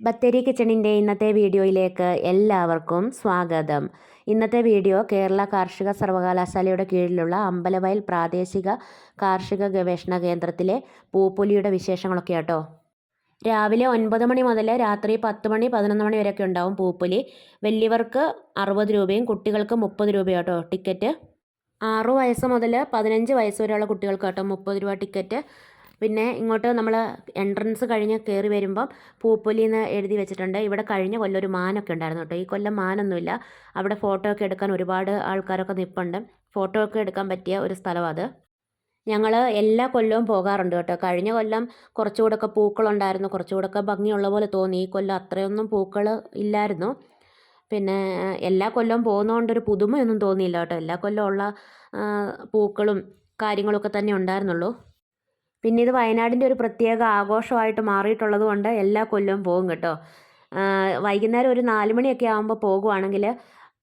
ബത്തേരി കിച്ചണിൻ്റെ ഇന്നത്തെ വീഡിയോയിലേക്ക് എല്ലാവർക്കും സ്വാഗതം. ഇന്നത്തെ വീഡിയോ കേരള കാർഷിക സർവകലാശാലയുടെ കീഴിലുള്ള അമ്പലവയൽ പ്രാദേശിക കാർഷിക ഗവേഷണ കേന്ദ്രത്തിലെ പൂപ്പൊലിയുടെ വിശേഷങ്ങളൊക്കെ കേട്ടോ. രാവിലെ 9 മണി മുതൽ രാത്രി 10 മണി 11 മണി വരെയൊക്കെ ഉണ്ടാവും പൂപ്പൊലി. വലിയവർക്ക് 60 രൂപയും കുട്ടികൾക്ക് 30 രൂപയും കേട്ടോ ടിക്കറ്റ്. 6 വയസ്സ് മുതൽ 15 വയസ്സ് വരെയുള്ള കുട്ടികൾക്ക് കേട്ടോ 30 രൂപ ടിക്കറ്റ്. പിന്നെ ഇങ്ങോട്ട് നമ്മൾ എൻട്രൻസ് കഴിഞ്ഞ് കയറി വരുമ്പം പൂപ്പൊലി എന്ന് എഴുതി വെച്ചിട്ടുണ്ട്. ഇവിടെ കഴിഞ്ഞ കൊല്ലം ഒരു മാനൊക്കെ ഉണ്ടായിരുന്നു കേട്ടോ. ഈ കൊല്ലം മാനൊന്നുമില്ല. അവിടെ ഫോട്ടോ ഒക്കെ എടുക്കാൻ ഒരുപാട് ആൾക്കാരൊക്കെ നിൽപ്പുണ്ട്. ഫോട്ടോ ഒക്കെ എടുക്കാൻ പറ്റിയ ഒരു സ്ഥലമാണ് അത്. ഞങ്ങൾ എല്ലാ കൊല്ലവും പോകാറുണ്ട് കേട്ടോ. കഴിഞ്ഞ കൊല്ലം കുറച്ചുകൂടെയൊക്കെ പൂക്കളുണ്ടായിരുന്നു, കുറച്ചുകൂടെയൊക്കെ ഭംഗിയുള്ള പോലെ തോന്നി. ഈ കൊല്ലം അത്രയൊന്നും പൂക്കൾ ഇല്ലായിരുന്നു. പിന്നെ എല്ലാ കൊല്ലവും പോകുന്നതുകൊണ്ടൊരു പുതുമയൊന്നും തോന്നിയില്ല കേട്ടോ. എല്ലാ കൊല്ലവും ഉള്ള പൂക്കളും കാര്യങ്ങളൊക്കെ തന്നെ ഉണ്ടായിരുന്നുള്ളൂ. പിന്നെ ഇത് വയനാടിൻ്റെ ഒരു പ്രത്യേക ആഘോഷമായിട്ട് മാറിയിട്ടുള്ളത് കൊണ്ട് എല്ലാ കൊല്ലവും പോകും കേട്ടോ. വൈകുന്നേരം ഒരു 4 മണിയൊക്കെ ആകുമ്പോൾ പോകുവാണെങ്കിൽ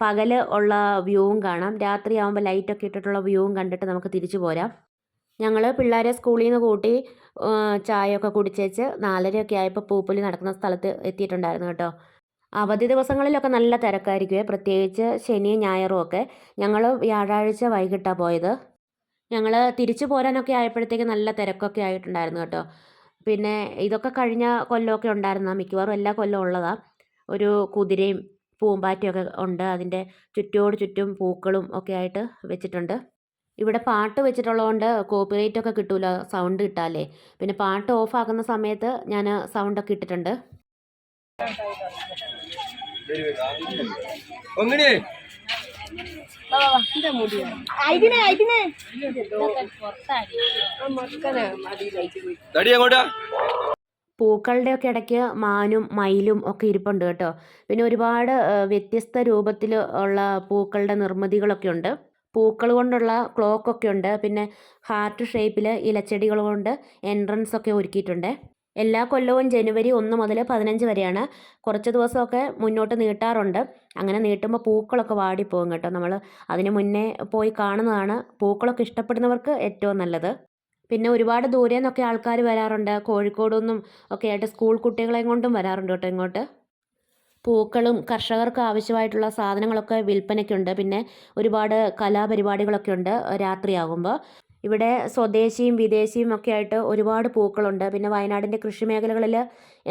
പകൽ ഉള്ള വ്യൂവും കാണാം, രാത്രി ആകുമ്പോൾ ലൈറ്റൊക്കെ ഇട്ടിട്ടുള്ള വ്യൂവും കണ്ടിട്ട് നമുക്ക് തിരിച്ചു പോരാം. ഞങ്ങൾ പിള്ളേരെ സ്കൂളിൽ നിന്ന് കൂട്ടി ചായയൊക്കെ കുടിച്ചേച്ച് 4:30 ആയപ്പോൾ പൂപ്പൊലി നടക്കുന്ന സ്ഥലത്ത് എത്തിയിട്ടുണ്ടായിരുന്നു കേട്ടോ. അവധി ദിവസങ്ങളിലൊക്കെ നല്ല തിരക്കായിരിക്കുമേ, പ്രത്യേകിച്ച് ശനിയും ഞായറും ഒക്കെ. ഞങ്ങൾ വ്യാഴാഴ്ച വൈകിട്ടാണ് പോയത്. ഞങ്ങൾ തിരിച്ചു പോരാനൊക്കെ ആയപ്പോഴത്തേക്ക് നല്ല തിരക്കൊക്കെ ആയിട്ടുണ്ടായിരുന്നു കേട്ടോ. പിന്നെ ഇതൊക്കെ കഴിഞ്ഞ കൊല്ലമൊക്കെ ഉണ്ടായിരുന്നു, മിക്കവാറും എല്ലാ കൊല്ലവും ഉള്ളതാണ്. ഒരു കുതിരയും പൂമ്പാറ്റയൊക്കെ ഉണ്ട്, അതിൻ്റെ ചുറ്റോട് ചുറ്റും പൂക്കളും ഒക്കെ ആയിട്ട് വെച്ചിട്ടുണ്ട്. ഇവിടെ പാട്ട് വെച്ചിട്ടുള്ളതുകൊണ്ട് കോപ്പിറൈറ്റ് ഒക്കെ കിട്ടൂല, സൗണ്ട് കിട്ടാല്ലേ. പിന്നെ പാട്ട് ഓഫാക്കുന്ന സമയത്ത് ഞാൻ സൗണ്ടൊക്കെ ഇട്ടിട്ടുണ്ട്. പൂക്കളുടെയൊക്കെ ഇടയ്ക്ക് മാനും മയിലും ഒക്കെ ഇരിപ്പുണ്ട് കേട്ടോ. പിന്നെ ഒരുപാട് വ്യത്യസ്ത രൂപത്തിൽ ഉള്ള പൂക്കളുടെ നിർമ്മിതികളൊക്കെ ഉണ്ട്. പൂക്കൾ കൊണ്ടുള്ള ക്ലോക്കൊക്കെ ഉണ്ട്. പിന്നെ ഹാർട്ട് ഷേപ്പിൽ ഇലച്ചെടികൾ കൊണ്ട് എൻട്രൻസ് ഒക്കെ ഒരുക്കിയിട്ടുണ്ട്. എല്ലാ കൊല്ലവും ജനുവരി 1 മുതൽ 15 വരെയാണ്. കുറച്ച് ദിവസമൊക്കെ മുന്നോട്ട് നീട്ടാറുണ്ട്. അങ്ങനെ നീട്ടുമ്പോൾ പൂക്കളൊക്കെ വാടിപ്പോകും കേട്ടോ. നമ്മൾ അതിന് മുന്നേ പോയി കാണുന്നതാണ് പൂക്കളൊക്കെ ഇഷ്ടപ്പെടുന്നവർക്ക് ഏറ്റവും നല്ലത്. പിന്നെ ഒരുപാട് ദൂരെ നിന്നൊക്കെ ആൾക്കാർ വരാറുണ്ട്. കോഴിക്കോട് നിന്നും ഒക്കെ ആയിട്ട് സ്കൂൾ കുട്ടികളെയും കൊണ്ടും വരാറുണ്ട് കേട്ടോ ഇങ്ങോട്ട്. പൂക്കളും കർഷകർക്ക് ആവശ്യമായിട്ടുള്ള സാധനങ്ങളൊക്കെ വിൽപ്പനയ്ക്കുണ്ട്. പിന്നെ ഒരുപാട് കലാപരിപാടികളൊക്കെ ഉണ്ട് രാത്രിയാകുമ്പോൾ. ഇവിടെ സ്വദേശിയും വിദേശിയും ഒക്കെ ആയിട്ട് ഒരുപാട് പൂക്കളുണ്ട്. പിന്നെ വയനാടിൻ്റെ കൃഷി മേഖലകളിൽ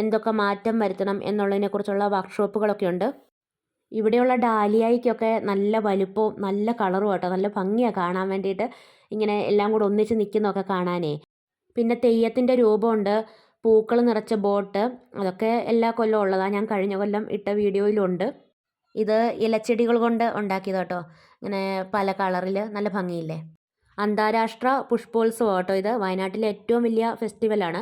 എന്തൊക്കെ മാറ്റം വരുത്തണം എന്നുള്ളതിനെക്കുറിച്ചുള്ള വർക്ക്ഷോപ്പുകളൊക്കെ ഉണ്ട്. ഇവിടെയുള്ള ഡാലിയയ്ക്കൊക്കെ നല്ല വലുപ്പവും നല്ല കളറും കേട്ടോ. നല്ല ഭംഗിയാണ് കാണാൻ വേണ്ടിയിട്ട്, ഇങ്ങനെ എല്ലാം കൂടെ ഒന്നിച്ച് നിൽക്കുന്നതൊക്കെ കാണാനേ. പിന്നെ തെയ്യത്തിൻ്റെ രൂപമുണ്ട്, പൂക്കൾ നിറച്ച ബോട്ട്, അതൊക്കെ എല്ലാ കൊല്ലവും ഉള്ളതാണ്. ഞാൻ കഴിഞ്ഞ കൊല്ലം ഇട്ട വീഡിയോയിലുണ്ട്. ഇത് ഇലച്ചെടികൾ കൊണ്ട് ഉണ്ടാക്കിയത് കേട്ടോ. ഇങ്ങനെ പല കളറിൽ നല്ല ഭംഗിയില്ലേ. അന്താരാഷ്ട്ര പുഷ്പോത്സവം കേട്ടോ ഇത്. വയനാട്ടിലെ ഏറ്റവും വലിയ ഫെസ്റ്റിവലാണ്.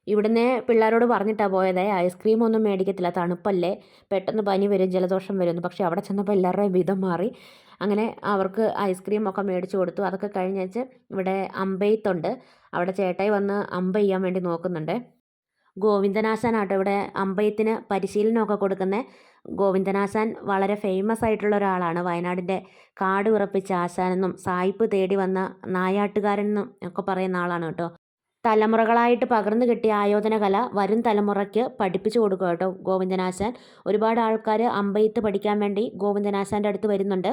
ഇവിടുന്ന് പിള്ളേരോട് പറഞ്ഞിട്ടാണ് പോയത്, ഐസ്ക്രീം ഒന്നും മേടിക്കത്തില്ല, തണുപ്പല്ലേ, പെട്ടെന്ന് പനി വരും, ജലദോഷം വരുന്നു. പക്ഷേ അവിടെ ചെന്നപ്പോൾ എല്ലാവരുടെയും വിധം മാറി. അങ്ങനെ അവർക്ക് ഐസ്ക്രീമൊക്കെ മേടിച്ചു കൊടുത്തു. അതൊക്കെ കഴിഞ്ഞേച്ച് ഇവിടെ അമ്പെയ്ത്തുണ്ട്, അവിടെ ചേട്ടായി വന്ന് അമ്പ് ചെയ്യാൻ വേണ്ടി നോക്കുന്നുണ്ട്. ഗോവിന്ദനാശാനാട്ടോ ഇവിടെ അമ്പെയ്ത്തിന് പരിശീലനമൊക്കെ കൊടുക്കുന്നത്. ഗോവിന്ദനാശാൻ വളരെ ഫേമസ് ആയിട്ടുള്ള ഒരാളാണ്. വയനാടിൻ്റെ കാട് വിറപ്പിച്ച ആശാനെന്നും സായിപ്പ് തേടി വന്ന നായാട്ടുകാരെന്നും ഒക്കെ പറയുന്ന ആളാണ് കേട്ടോ. തലമുറകളായിട്ട് പകർന്നു കിട്ടിയ ആയോധന കല വരും തലമുറയ്ക്ക് പഠിപ്പിച്ചു കൊടുക്കുക കേട്ടോ ഗോവിന്ദനാശാൻ. ഒരുപാട് ആൾക്കാർ അമ്പെയ്ത്ത് പഠിക്കാൻ വേണ്ടി ഗോവിന്ദനാശാൻ്റെ അടുത്ത് വരുന്നുണ്ട്.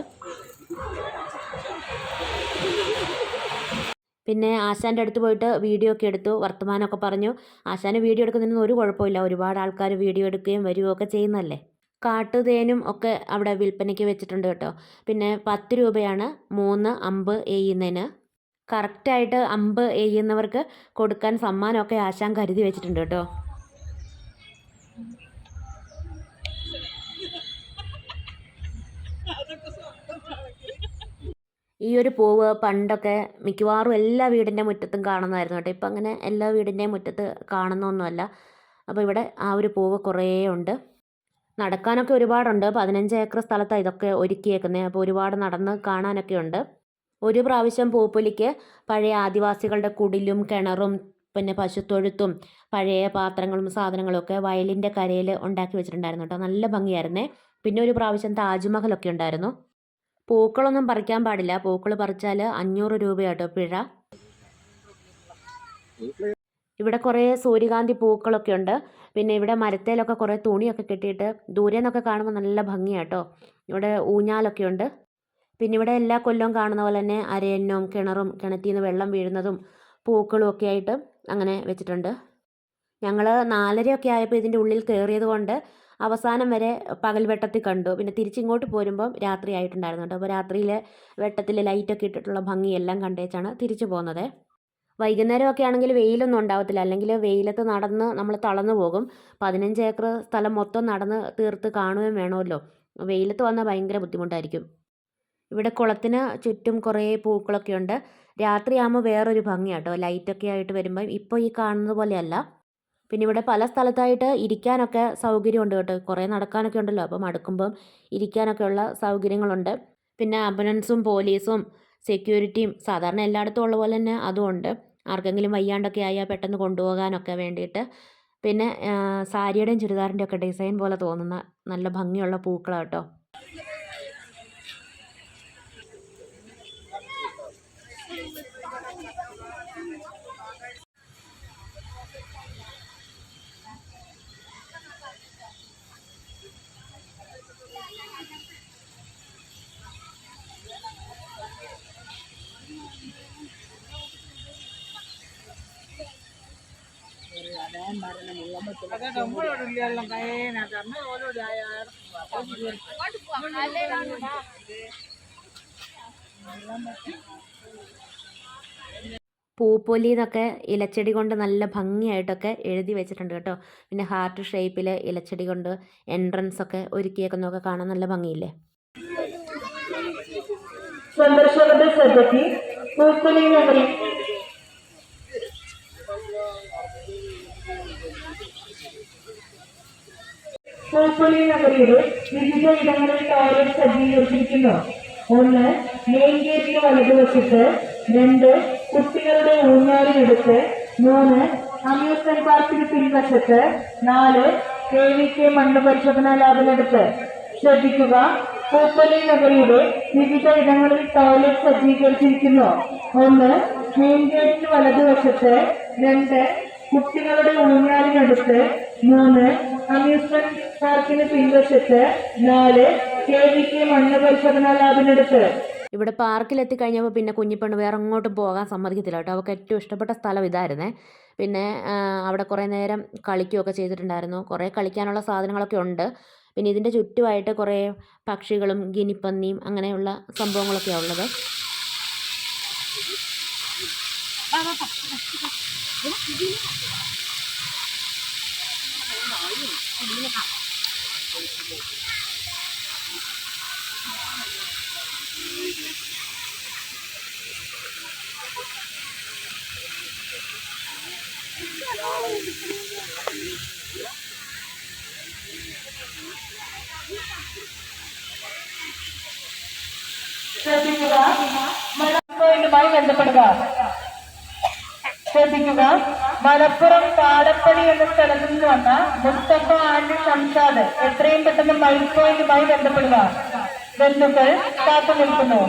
പിന്നെ ആശാൻ്റെ അടുത്ത് പോയിട്ട് വീഡിയോ ഒക്കെ എടുത്തു, വർത്തമാനമൊക്കെ പറഞ്ഞു. ആശാന് വീഡിയോ എടുക്കുന്നതിനൊന്നും ഒരു കുഴപ്പമില്ല, ഒരുപാട് ആൾക്കാർ വീഡിയോ എടുക്കുകയും വരികയൊക്കെ ചെയ്യുന്നതല്ലേ. കാട്ടുതേനും ഒക്കെ അവിടെ വിൽപ്പനയ്ക്ക് വെച്ചിട്ടുണ്ട് കേട്ടോ. പിന്നെ 10 രൂപയാണ് 3 അമ്പ് എയ്യുന്നതിന്. കറക്റ്റായിട്ട് അമ്പ് എയ്യുന്നവർക്ക് കൊടുക്കാൻ സമ്മാനമൊക്കെ ആശാൻ കരുതി വെച്ചിട്ടുണ്ട് കേട്ടോ. ഈ ഒരു പൂവ് പണ്ടൊക്കെ മിക്കവാറും എല്ലാ വീടിൻ്റെ മുറ്റത്തും കാണുന്നതായിരുന്നു കേട്ടോ. ഇപ്പം അങ്ങനെ എല്ലാ വീടിൻ്റെയും മുറ്റത്ത് കാണുന്നൊന്നുമല്ല. അപ്പോൾ ഇവിടെ ആ ഒരു പൂവ് കുറേ ഉണ്ട്. നടക്കാനൊക്കെ ഒരുപാടുണ്ട്. 15 ഏക്കർ സ്ഥലത്താണ് ഇതൊക്കെ ഒരുക്കിയേക്കുന്നത്. അപ്പോൾ ഒരുപാട് നടന്ന് കാണാനൊക്കെ ഉണ്ട്. ഒരു പ്രാവശ്യം പൂപ്പൊലിക്ക് പഴയ ആദിവാസികളുടെ കുടിലും കിണറും പിന്നെ പശുത്തൊഴുത്തും പഴയ പാത്രങ്ങളും സാധനങ്ങളും ഒക്കെ വയലിൻ്റെ കരയിൽ ഉണ്ടാക്കി വെച്ചിട്ടുണ്ടായിരുന്നു കേട്ടോ. നല്ല ഭംഗിയായിരുന്നേ. പിന്നെ ഒരു പ്രാവശ്യം താജ്മഹലൊക്കെ ഉണ്ടായിരുന്നു. പൂക്കളൊന്നും പറിക്കാൻ പാടില്ല. പൂക്കൾ പറിച്ചാൽ 500 രൂപയാട്ടോ പിഴ. ഇവിടെ കുറേ സൂര്യകാന്തി പൂക്കളൊക്കെ ഉണ്ട്. പിന്നെ ഇവിടെ മരത്തേലൊക്കെ കുറേ തുണിയൊക്കെ കെട്ടിയിട്ട് ദൂരെ നിന്നൊക്കെ കാണുമ്പോൾ നല്ല ഭംഗിയാട്ടോ. ഇവിടെ ഊഞ്ഞാലൊക്കെ ഉണ്ട്. പിന്നെ ഇവിടെ എല്ലാ കൊല്ലവും കാണുന്ന പോലെ തന്നെ അരയന്നവും കിണറും കിണറ്റിൽ നിന്ന് വെള്ളം വീഴുന്നതും പൂക്കളും ഒക്കെ ആയിട്ട് അങ്ങനെ വെച്ചിട്ടുണ്ട്. ഞങ്ങൾ 4:30 ആയപ്പോൾ ഇതിൻ്റെ ഉള്ളിൽ കയറിയത് കൊണ്ട് അവസാനം വരെ പകൽ വെട്ടത്തിൽ കണ്ടു. പിന്നെ തിരിച്ചിങ്ങോട്ട് പോരുമ്പം രാത്രി ആയിട്ടുണ്ടായിരുന്നു കേട്ടോ. അപ്പോൾ രാത്രിയിൽ വെട്ടത്തിൽ ലൈറ്റൊക്കെ ഇട്ടിട്ടുള്ള ഭംഗിയെല്ലാം കണ്ടേച്ചാണ് തിരിച്ചു പോകുന്നത്. വൈകുന്നേരമൊക്കെ ആണെങ്കിൽ വെയിലൊന്നും ഉണ്ടാവത്തില്ല. അല്ലെങ്കിൽ വെയിലത്ത് നടന്ന് നമ്മൾ തളർന്നു പോകും. 15 ഏക്കർ സ്ഥലം മൊത്തം നടന്ന് തീർത്ത് കാണുകയും വേണമല്ലോ. വെയിലത്ത് വന്നാൽ ഭയങ്കര ബുദ്ധിമുട്ടായിരിക്കും. ഇവിടെ കുളത്തിന് ചുറ്റും കുറേ പൂക്കളൊക്കെ ഉണ്ട്. രാത്രിയാകുമ്പോൾ വേറൊരു ഭംഗിയാട്ടോ ലൈറ്റൊക്കെ ആയിട്ട് വരുമ്പം. ഇപ്പോൾ ഈ കാണുന്നത് പോലെയല്ല. പിന്നെ ഇവിടെ പല സ്ഥലത്തായിട്ട് ഇരിക്കാനൊക്കെ സൗകര്യമുണ്ട് കേട്ടോ. കുറേ നടക്കാനൊക്കെ ഉണ്ടല്ലോ. അപ്പം അടുക്കുമ്പം ഇരിക്കാനൊക്കെ ഉള്ള സൗകര്യങ്ങളുണ്ട്. പിന്നെ ആംബുലൻസും പോലീസും സെക്യൂരിറ്റിയും സാധാരണ എല്ലായിടത്തും ഉള്ള പോലെ തന്നെ അതുമുണ്ട്. ആർക്കെങ്കിലും വയ്യാണ്ടൊക്കെ ആയാൽ പെട്ടെന്ന് കൊണ്ടുപോകാനൊക്കെ വേണ്ടിയിട്ട്. പിന്നെ സാരിയുടെയും ചുരിദാറിൻ്റെയും ഒക്കെ ഡിസൈൻ പോലെ തോന്നുന്ന നല്ല ഭംഗിയുള്ള പൂക്കളാണ് കേട്ടോ. പൂപ്പൊലി എന്നൊക്കെ ഇലച്ചെടി കൊണ്ട് നല്ല ഭംഗിയായിട്ടൊക്കെ എഴുതി വെച്ചിട്ടുണ്ട് കേട്ടോ. പിന്നെ ഹാർട്ട് ഷേപ്പിൽ ഇലച്ചെടി കൊണ്ട് എൻട്രൻസ് ഒക്കെ ഒരുക്കിയേക്കുന്നതൊക്കെ കാണാൻ നല്ല ഭംഗിയില്ലേ. സന്ദർശകരുടെ ശ്രദ്ധയ്ക്ക് പൂപ്പൊലി നഗരി നഗരിയുടെ വിവിധ ഇടങ്ങളിൽ ടോയ്ലറ്റ് സജ്ജീകരിച്ചിരിക്കുന്നു. 1 മെയിൻ ഗേറ്റിന് വലതുവശത്ത്, 2 കുട്ടികളുടെ ഊഞ്ഞാലിനടുത്ത്, 3 അമ്യൂസ്മെന്റ് പാർക്കിന് പിൻവശത്ത്, 4 KVK മണ്ണ് പരിശോധനാ ലാബിനടുത്ത്. ശ്രദ്ധിക്കുക, പൂപ്പൊലി നഗരിയുടെ വിവിധ ഇടങ്ങളിൽ ടോയ്ലറ്റ് സജ്ജീകരിച്ചിരിക്കുന്നു. 1 മെയിൻ ഗേറ്റിന് വലതുവശത്ത്, 2 കുട്ടികളുടെ ഊഞ്ഞാലിനടുത്ത്, 3 അമ്യൂസ്മെന്റ് പാർക്കിന് പിൻവശത്ത്, 4 KVK മണ്ണ് പരിശോധനാ ലാബിനടുത്ത്. ഇവിടെ പാർക്കിലെത്തി കഴിഞ്ഞപ്പോൾ പിന്നെ കുഞ്ഞിപ്പെണ്ണ് വേറെ അങ്ങോട്ടും പോകാൻ സമ്മതിക്കത്തില്ല കേട്ടോ. അവൾക്ക് ഏറ്റവും ഇഷ്ടപ്പെട്ട സ്ഥലം ഇതായിരുന്നേ. പിന്നെ അവിടെ കുറേ നേരം കളിക്കുകയൊക്കെ ചെയ്തിട്ടുണ്ടായിരുന്നു. കുറേ കളിക്കാനുള്ള സാധനങ്ങളൊക്കെ ഉണ്ട്. പിന്നെ ഇതിൻ്റെ ചുറ്റുമായിട്ട് കുറേ പക്ഷികളും ഗിനിപ്പന്നിയും അങ്ങനെയുള്ള സംഭവങ്ങളൊക്കെയാണ് ഉള്ളത്. ശ്രദ്ധിക്കുക, മലപ്പുറവുമായി ബന്ധപ്പെടുക. ശ്രദ്ധിക്കുക, മലപ്പുറം പാടപ്പടി എന്ന സ്ഥലത്ത് നിന്ന് വന്ന മുസ്തഫ ആൻഡ് ഷംസാദ് എത്രയും പെട്ടെന്ന് മൈൽ പോയിന്റുമായി ബന്ധപ്പെടുക. ബന്ധുക്കൾ കാത്തു നിൽക്കുന്നു.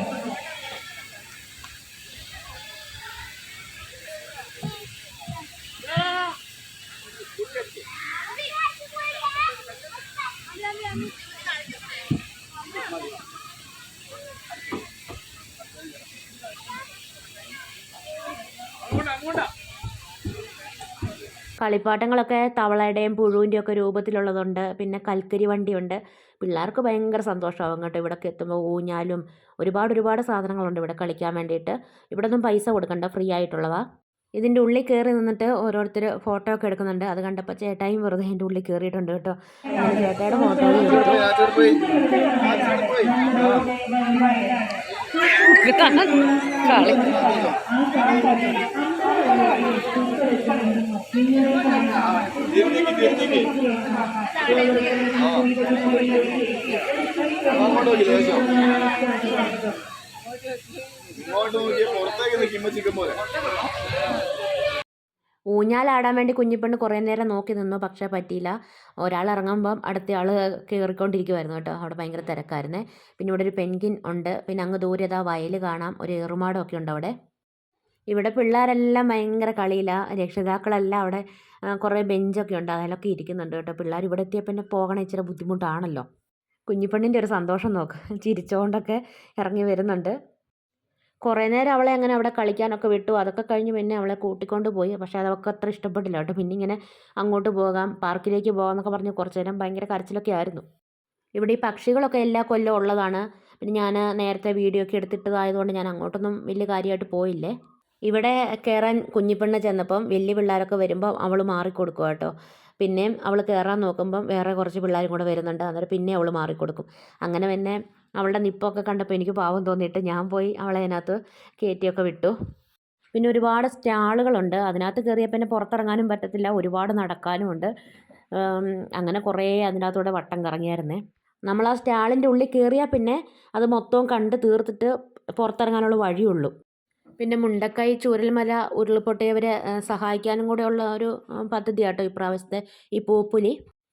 കളിപ്പാട്ടങ്ങളൊക്കെ തവളയുടെയും പുഴുവിൻ്റെയും ഒക്കെ രൂപത്തിലുള്ളതുണ്ട്. പിന്നെ കൽക്കരി വണ്ടിയുണ്ട്. പിള്ളേർക്ക് ഭയങ്കര സന്തോഷമാവും കേട്ടോ ഇവിടെയൊക്കെ എത്തുമ്പോൾ. ഊഞ്ഞാലും ഒരുപാട് സാധനങ്ങളുണ്ട് ഇവിടെ കളിക്കാൻ വേണ്ടിയിട്ട്. ഇവിടെ ഒന്നും പൈസ കൊടുക്കണ്ട, ഫ്രീ ആയിട്ടുള്ളതാ. ഇതിൻ്റെ ഉള്ളിൽ കയറി നിന്നിട്ട് ഓരോരുത്തർ ഫോട്ടോ ഒക്കെ എടുക്കുന്നുണ്ട്. അത് കണ്ടപ്പോൾ ചേട്ടായും വെറുതെ എൻ്റെ ഉള്ളിൽ കയറിയിട്ടുണ്ട് കേട്ടോ. അങ്ങനെ ചേട്ടായുടെ ഫോട്ടോ ഊഞ്ഞാലാടാൻ വേണ്ടി കുഞ്ഞിപ്പെണ്ണ് കുറേ നേരം നോക്കി നിന്നു, പക്ഷേ പറ്റിയില്ല. ഒരാൾ ഇറങ്ങുമ്പം അടുത്തയാൾ കയറിക്കൊണ്ടിരിക്കുമായിരുന്നു കേട്ടോ. അവിടെ ഭയങ്കര തിരക്കായിരുന്നേ. പിന്നെ ഇവിടെ ഒരു പെൻഗ്വിൻ ഉണ്ട്. പിന്നെ അങ്ങ് ദൂരെ ഇതാ വയൽ കാണാം, ഒരു ഏറുമാടമൊക്കെ ഉണ്ട് അവിടെ. ഇവിടെ പിള്ളേരെല്ലാം ഭയങ്കര കളിയിലാണ്. രക്ഷിതാക്കളെല്ലാം അവിടെ കുറേ ബെഞ്ചൊക്കെ ഉണ്ട്, അതിലൊക്കെ ഇരിക്കുന്നുണ്ട് കേട്ടോ. പിള്ളേർ ഇവിടെ എത്തിയ പിന്നെ പോകണ ഇച്ചിരി ബുദ്ധിമുട്ടാണല്ലോ. കുഞ്ഞിപ്പെണ്ണിൻ്റെ ഒരു സന്തോഷം നോക്ക്, ചിരിച്ചുകൊണ്ടൊക്കെ ഇറങ്ങി വരുന്നുണ്ട്. കുറേ നേരം അവളെ അങ്ങനെ അവിടെ കളിക്കാനൊക്കെ വിട്ടു. അതൊക്കെ കഴിഞ്ഞ് പിന്നെ അവളെ കൂട്ടിക്കൊണ്ട് പോയി. പക്ഷേ അതൊക്കെ അത്ര ഇഷ്ടപ്പെട്ടില്ല കേട്ടോ. പിന്നെ ഇങ്ങനെ അങ്ങോട്ട് പോകാം, പാർക്കിലേക്ക് പോകാം എന്നൊക്കെ പറഞ്ഞ് കുറച്ച് നേരം ഭയങ്കര കരച്ചിലൊക്കെ ആയിരുന്നു. ഇവിടെ ഈ പക്ഷികളൊക്കെ എല്ലാ കൊല്ലവും ഉള്ളതാണ്. പിന്നെ ഞാൻ നേരത്തെ വീഡിയോ ഒക്കെ എടുത്തിട്ടതായതുകൊണ്ട് ഞാൻ അങ്ങോട്ടൊന്നും വലിയ കാര്യമായിട്ട് പോയില്ലേ. ഇവിടെ കയറാൻ കുഞ്ഞിപ്പെണ്ണ് ചെന്നപ്പം വലിയ പിള്ളേരൊക്കെ വരുമ്പോൾ അവൾ മാറിക്കൊടുക്കും കേട്ടോ. പിന്നെയും അവൾ കയറാൻ നോക്കുമ്പം വേറെ കുറച്ച് പിള്ളേരും കൂടെ വരുന്നുണ്ട്. അന്നേരം പിന്നെ അവൾ മാറിക്കൊടുക്കും. അങ്ങനെ പിന്നെ അവളുടെ നിപ്പൊക്കെ കണ്ടപ്പോൾ എനിക്ക് പാവം തോന്നിയിട്ട് ഞാൻ പോയി അവളെ അതിനകത്ത് കയറ്റിയൊക്കെ വിട്ടു. പിന്നെ ഒരുപാട് സ്റ്റാളുകളുണ്ട്. അതിനകത്ത് കയറിയാൽ പിന്നെ പുറത്തിറങ്ങാനും പറ്റത്തില്ല, ഒരുപാട് നടക്കാനും ഉണ്ട്. അങ്ങനെ കുറേ അതിനകത്തൂടെ വട്ടം കറങ്ങിയായിരുന്നേ. നമ്മൾ ആ സ്റ്റാളിൻ്റെ ഉള്ളിൽ കയറിയാൽ പിന്നെ അത് മൊത്തവും കണ്ട് തീർത്തിട്ട് പുറത്തിറങ്ങാനുള്ള വഴിയുള്ളൂ. പിന്നെ മുണ്ടക്കൈ ചൂരൽമല ഉരുൾപൊട്ടിയവരെ സഹായിക്കാനും കൂടെയുള്ള ഒരു പദ്ധതിയാട്ടോ ഇപ്രാവശ്യത്തെ ഈ പൂപ്പുലി.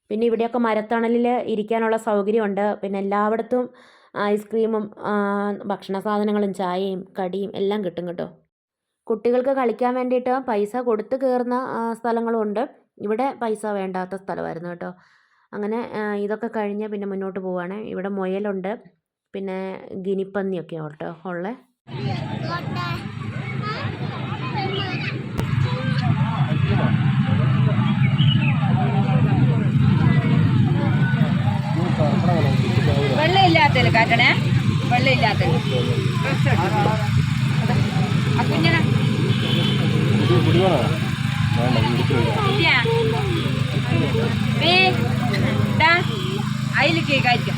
പിന്നെ ഇവിടെയൊക്കെ മരത്തണലിൽ ഇരിക്കാനുള്ള സൗകര്യമുണ്ട്. പിന്നെ എല്ലായിടത്തും ഐസ്ക്രീമും ഭക്ഷണ സാധനങ്ങളും ചായയും കടിയും എല്ലാം കിട്ടും കേട്ടോ. കുട്ടികൾക്ക് കളിക്കാൻ വേണ്ടിയിട്ട് പൈസ കൊടുത്ത് കയറുന്ന സ്ഥലങ്ങളും ഉണ്ട്. ഇവിടെ പൈസ വേണ്ടാത്ത സ്ഥലമായിരുന്നു കേട്ടോ. അങ്ങനെ ഇതൊക്കെ കഴിഞ്ഞ് പിന്നെ മുന്നോട്ട് പോവുകയാണ്. ഇവിടെ മുയലുണ്ട്, പിന്നെ ഗിനിപ്പന്നിയൊക്കെ കേട്ടോ ഉള്ളത്. വെള്ളമില്ലാത്തതിൽ കാട്ടണേ, വെള്ളമില്ലാത്തത് കുഞ്ഞിനെ അതിലേക്ക് കഴിക്കാം.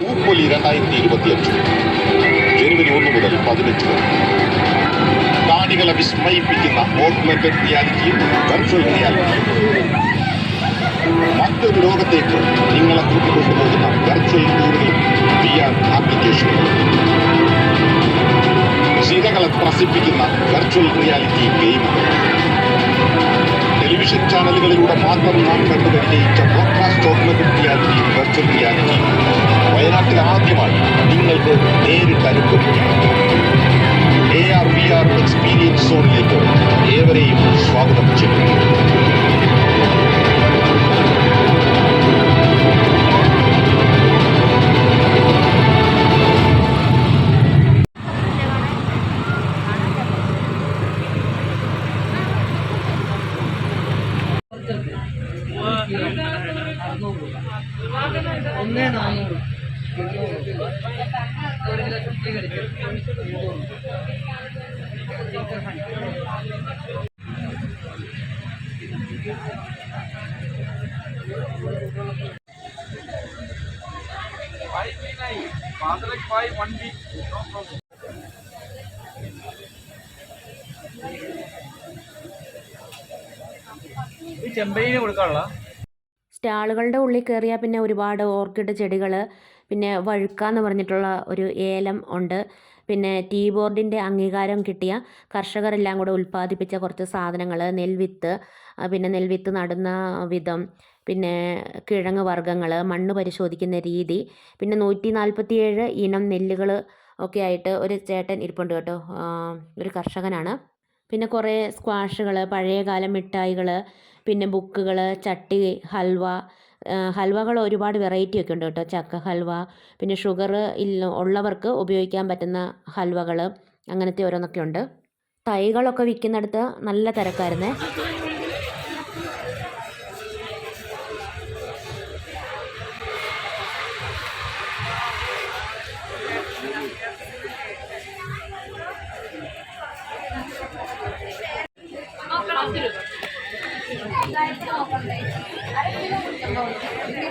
പൂപ്പൊലി 2025 ജനുവരി 1 മുതൽ 15 വരെ കാണികളെ വിസ്മയിപ്പിക്കുന്ന ഓഗ്മെന്റഡ് റിയാലിറ്റിയും വെർച്വൽ റിയാലിറ്റിയും. മറ്റൊരു ലോകത്തേക്ക് നിങ്ങളെ കൂട്ടിക്കൊണ്ടുപോകുന്ന വെർച്വൽ ടൂറുകളും VR ആപ്ലിക്കേഷനുകളും. ചിരകളെ ത്രസിപ്പിക്കുന്ന വെർച്വൽ റിയാലിറ്റി ഗെയിമുകൾ. ടെലിവിഷൻ ചാനലുകളിലൂടെ മാത്രം നാം കണ്ടു പരിചയിച്ച broadcast augmented reality virtual reality വയനാട്ടിൽ ആദ്യമായി നിങ്ങൾക്ക് നേരിട്ട് അനുഭവിക്കാം. AR VR എക്സ്പീരിയൻസ് സോണിലേക്ക് ഏവരെയും സ്വാഗതം ചെയ്യുന്നു. ചെമ്പൈന് കൊടുക്കാനുള്ള സ്റ്റാളുകളുടെ ഉള്ളിൽ കയറിയാൽ പിന്നെ ഒരുപാട് ഓർക്കിഡ് ചെടികൾ, പിന്നെ വഴുക്കാന്ന് പറഞ്ഞിട്ടുള്ള ഒരു ഏലം ഉണ്ട്. പിന്നെ ടീ ബോർഡിൻ്റെ അംഗീകാരം കിട്ടിയ കർഷകരെല്ലാം കൂടെ ഉൽപ്പാദിപ്പിച്ച കുറച്ച് സാധനങ്ങൾ, നെൽവിത്ത്, പിന്നെ നെൽവിത്ത് നടുന്ന വിധം, പിന്നെ കിഴങ്ങ് വർഗ്ഗങ്ങൾ, മണ്ണ് പരിശോധിക്കുന്ന രീതി, പിന്നെ 147 ഇനം നെല്ലുകൾ ഒക്കെ ആയിട്ട് ഒരു ചേട്ടൻ ഇരിപ്പുണ്ട് കേട്ടോ. ഒരു കർഷകനാണ്. പിന്നെ കുറേ സ്ക്വാഷുകൾ, പഴയകാല മിഠായികൾ, പിന്നെ ബുക്കുകൾ, ചട്ടി, ഹൽവകൾ ഒരുപാട് വെറൈറ്റി ഒക്കെ ഉണ്ട് കേട്ടോ. ചക്ക ഹൽവ, പിന്നെ ഷുഗർ ഉള്ളവർക്ക് ഉപയോഗിക്കാൻ പറ്റുന്ന ഹൽവകൾ, അങ്ങനത്തെ ഓരോന്നൊക്കെ ഉണ്ട്. തൈകളൊക്കെ വിൽക്കുന്നിടത്ത് നല്ല തിരക്കായിരുന്നേ.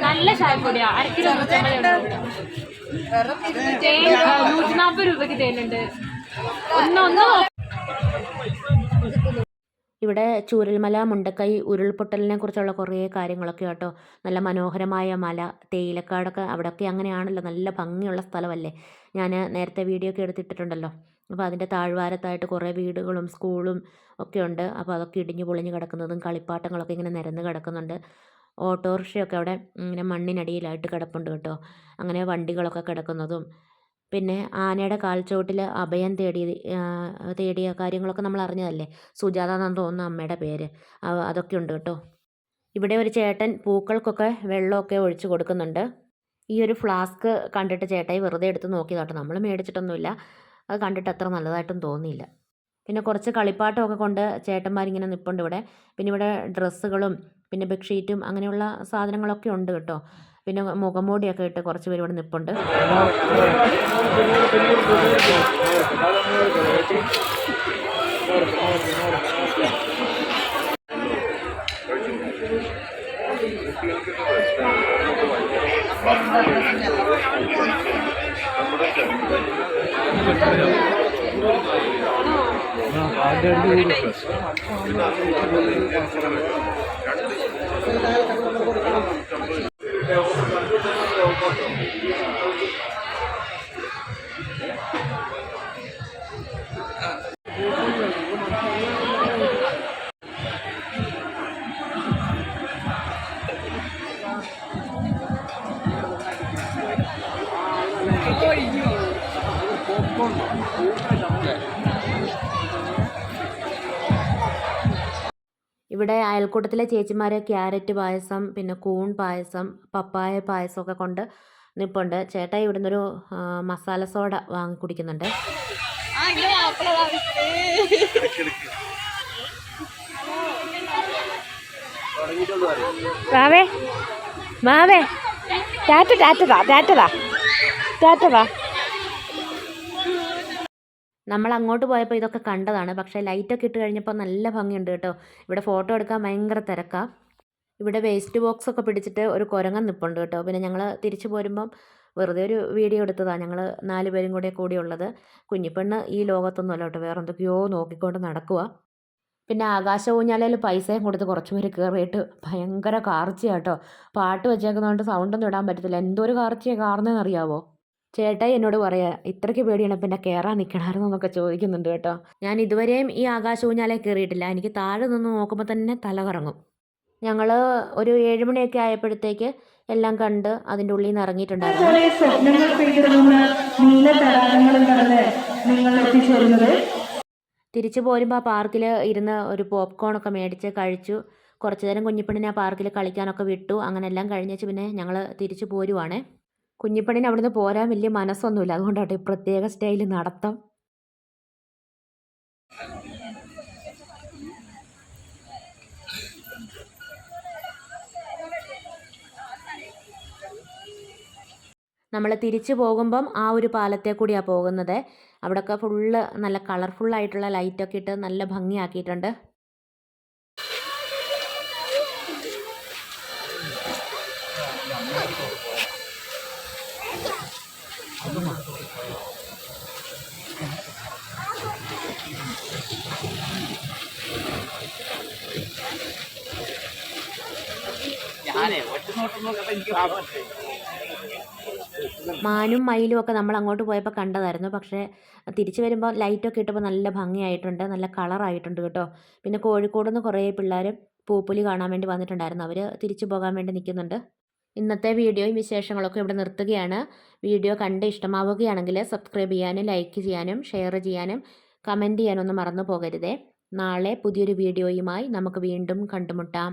നല്ല ചായപ്പൊടിയാ, 1 കിലോ 140 രൂപയ്ക്ക് തേനുണ്ട്. ഇവിടെ ചൂരൽമല മുണ്ടക്കൈ ഉരുൾപൊട്ടലിനെ കുറിച്ചുള്ള കുറേ കാര്യങ്ങളൊക്കെ കേട്ടോ. നല്ല മനോഹരമായ മല, തേയിലക്കാടൊക്കെ അവിടെയൊക്കെ അങ്ങനെയാണല്ലോ, നല്ല ഭംഗിയുള്ള സ്ഥലമല്ലേ. ഞാൻ നേരത്തെ വീഡിയോ ഒക്കെ എടുത്തിട്ടുണ്ടല്ലോ. അപ്പോൾ അതിൻ്റെ താഴ്വാരത്തായിട്ട് കുറേ വീടുകളും സ്കൂളും ഒക്കെ ഉണ്ട്. അപ്പോൾ അതൊക്കെ ഇടിഞ്ഞു പൊളിഞ്ഞ് കിടക്കുന്നതും കളിപ്പാട്ടങ്ങളൊക്കെ ഇങ്ങനെ നിരന്ന് കിടക്കുന്നുണ്ട്. ഓട്ടോറിക്ഷയൊക്കെ അവിടെ ഇങ്ങനെ മണ്ണിനടിയിലായിട്ട് കിടപ്പുണ്ട് കേട്ടോ. അങ്ങനെ വണ്ടികളൊക്കെ കിടക്കുന്നതും പിന്നെ ആനയുടെ കാൽച്ചുവട്ടിൽ അഭയം തേടിയ കാര്യങ്ങളൊക്കെ നമ്മൾ അറിഞ്ഞതല്ലേ. സുജാത എന്നാണ് തോന്നുന്നു അമ്മയുടെ പേര്. അതൊക്കെ ഉണ്ട് കേട്ടോ. ഇവിടെ ഒരു ചേട്ടൻ പൂക്കൾക്കൊക്കെ വെള്ളമൊക്കെ ഒഴിച്ച് കൊടുക്കുന്നുണ്ട്. ഈ ഒരു ഫ്ലാസ്ക് കണ്ടിട്ട് ചേട്ടായി വെറുതെ എടുത്ത് നോക്കിയതാട്ടോ. നമ്മൾ മേടിച്ചിട്ടൊന്നുമില്ല. അത് കണ്ടിട്ട് അത്ര നല്ലതായിട്ടും തോന്നിയില്ല. പിന്നെ കുറച്ച് കളിപ്പാട്ടമൊക്കെ കൊണ്ട് ചേട്ടന്മാരിങ്ങനെ നിൽപ്പുണ്ട് ഇവിടെ. പിന്നെ ഇവിടെ ഡ്രസ്സുകളും പിന്നെ ബെഡ്ഷീറ്റും അങ്ങനെയുള്ള സാധനങ്ങളൊക്കെ ഉണ്ട് കേട്ടോ. പിന്നെ മുഖംമൂടിയൊക്കെ ഇട്ട് കുറച്ച് പേര് ഇവിടെ നിൽപ്പുണ്ട്. ഇവിടെ അയൽക്കൂട്ടത്തിലെ ചേച്ചിമാർ ക്യാരറ്റ് പായസം പിന്നെ കൂൺ പായസം പപ്പായ പായസമൊക്കെ കൊണ്ട് നിൽപ്പുണ്ട്. ചേട്ടായി ഇവിടുന്ന് ഒരു മസാല സോഡ വാങ്ങി കുടിക്കുന്നുണ്ട്. മാവേ മാവേ ടാറ്റതാ. നമ്മൾ അങ്ങോട്ട് പോയപ്പോൾ ഇതൊക്കെ കണ്ടതാണ്. പക്ഷേ ലൈറ്റൊക്കെ ഇട്ട് കഴിഞ്ഞപ്പോൾ നല്ല ഭംഗിയുണ്ട് കേട്ടോ. ഇവിടെ ഫോട്ടോ എടുക്കാൻ ഭയങ്കര തിരക്കാണ്. ഇവിടെ വേസ്റ്റ് ബോക്സൊക്കെ പിടിച്ചിട്ട് ഒരു കുരങ്ങൻ നിൽപ്പുണ്ട് കേട്ടോ. പിന്നെ ഞങ്ങൾ തിരിച്ചു പോരുമ്പം വെറുതെ ഒരു വീഡിയോ എടുത്തതാണ്. ഞങ്ങൾ 4 പേരും കൂടിയുള്ളത്. കുഞ്ഞിപ്പെണ്ണ് ഈ ലോകത്തൊന്നുമല്ല കേട്ടോ, വേറെ എന്തൊക്കെയോ നോക്കിക്കൊണ്ട് നടക്കുക. പിന്നെ ആകാശ ഊഞ്ഞാലയിൽ പൈസയും കൊടുത്ത് കുറച്ച് പേര് കയറിയിട്ട് ഭയങ്കര കാർച്ചയാട്ടോ. പാട്ട് വെച്ചേക്കുന്നതുകൊണ്ട് സൗണ്ടൊന്നും ഇടാൻ പറ്റത്തില്ല. എന്തൊരു കാർച്ചയാണ് കാർന്നതെന്ന് അറിയാവോ. ചേട്ടായി എന്നോട് പറയാ ഇത്രയ്ക്ക് പേടിയാണ് പിന്നെ കയറാൻ നിൽക്കണമായിരുന്നു എന്നൊക്കെ ചോദിക്കുന്നുണ്ട് കേട്ടോ. ഞാൻ ഇതുവരെയും ഈ ആകാശ ഊഞ്ഞാലയിൽ കയറിയിട്ടില്ല. എനിക്ക് താഴെ നിന്ന് നോക്കുമ്പോൾ തന്നെ തല കറങ്ങും. ഞങ്ങൾ ഒരു 7 മണിയൊക്കെ ആയപ്പോഴത്തേക്ക് എല്ലാം കണ്ട് അതിൻ്റെ ഉള്ളിൽ നിന്ന് ഇറങ്ങിയിട്ടുണ്ടായിരുന്നു. തിരിച്ചു പോരുമ്പോൾ ആ പാർക്കിൽ ഇരുന്ന് ഒരു പോപ്കോണൊക്കെ മേടിച്ച് കഴിച്ചു. കുറച്ച് നേരം കുഞ്ഞിപ്പെണ്ണിനെ ആ പാർക്കിൽ കളിക്കാനൊക്കെ വിട്ടു. അങ്ങനെ എല്ലാം കഴിഞ്ഞേച്ച് പിന്നെ ഞങ്ങൾ തിരിച്ചു പോരുവാണേ. കുഞ്ഞിപ്പെണ്ണിന് അവിടുന്ന് പോരാൻ വലിയ മനസ്സൊന്നുമില്ല. അതുകൊണ്ടാട്ടോ ഈ പ്രത്യേക സ്റ്റൈൽ നടത്തം. നമ്മൾ തിരിച്ചു പോകുമ്പം ആ ഒരു പാലത്തെ കൂടിയാണ് പോകുന്നത്. അവിടെയൊക്കെ ഫുള്ള് നല്ല കളർഫുള്ളായിട്ടുള്ള ലൈറ്റൊക്കെ ഇട്ട് നല്ല ഭംഗിയാക്കിയിട്ടുണ്ട്. മാനും മയിലും ഒക്കെ നമ്മൾ അങ്ങോട്ട് പോയപ്പോൾ കണ്ടതായിരുന്നു. പക്ഷേ തിരിച്ചു വരുമ്പോൾ ലൈറ്റൊക്കെ ഇട്ടപ്പോൾ നല്ല ഭംഗിയായിട്ടുണ്ട്, നല്ല കളറായിട്ടുണ്ട് കേട്ടോ. പിന്നെ കോഴിക്കോട് നിന്ന് കുറേ പിള്ളേർ പൂപ്പുലി കാണാൻ വേണ്ടി വന്നിട്ടുണ്ടായിരുന്നു. അവർ തിരിച്ചു പോകാൻ വേണ്ടി നിൽക്കുന്നുണ്ട്. ഇന്നത്തെ വീഡിയോയും വിശേഷങ്ങളൊക്കെ ഇവിടെ നിർത്തുകയാണ്. വീഡിയോ കണ്ട് ഇഷ്ടമാവുകയാണെങ്കിൽ സബ്സ്ക്രൈബ് ചെയ്യാനും ലൈക്ക് ചെയ്യാനും ഷെയർ ചെയ്യാനും കമൻറ്റ് ചെയ്യാനൊന്നും മറന്നു പോകരുതേ. നാളെ പുതിയൊരു വീഡിയോയുമായി നമുക്ക് വീണ്ടും കണ്ടുമുട്ടാം.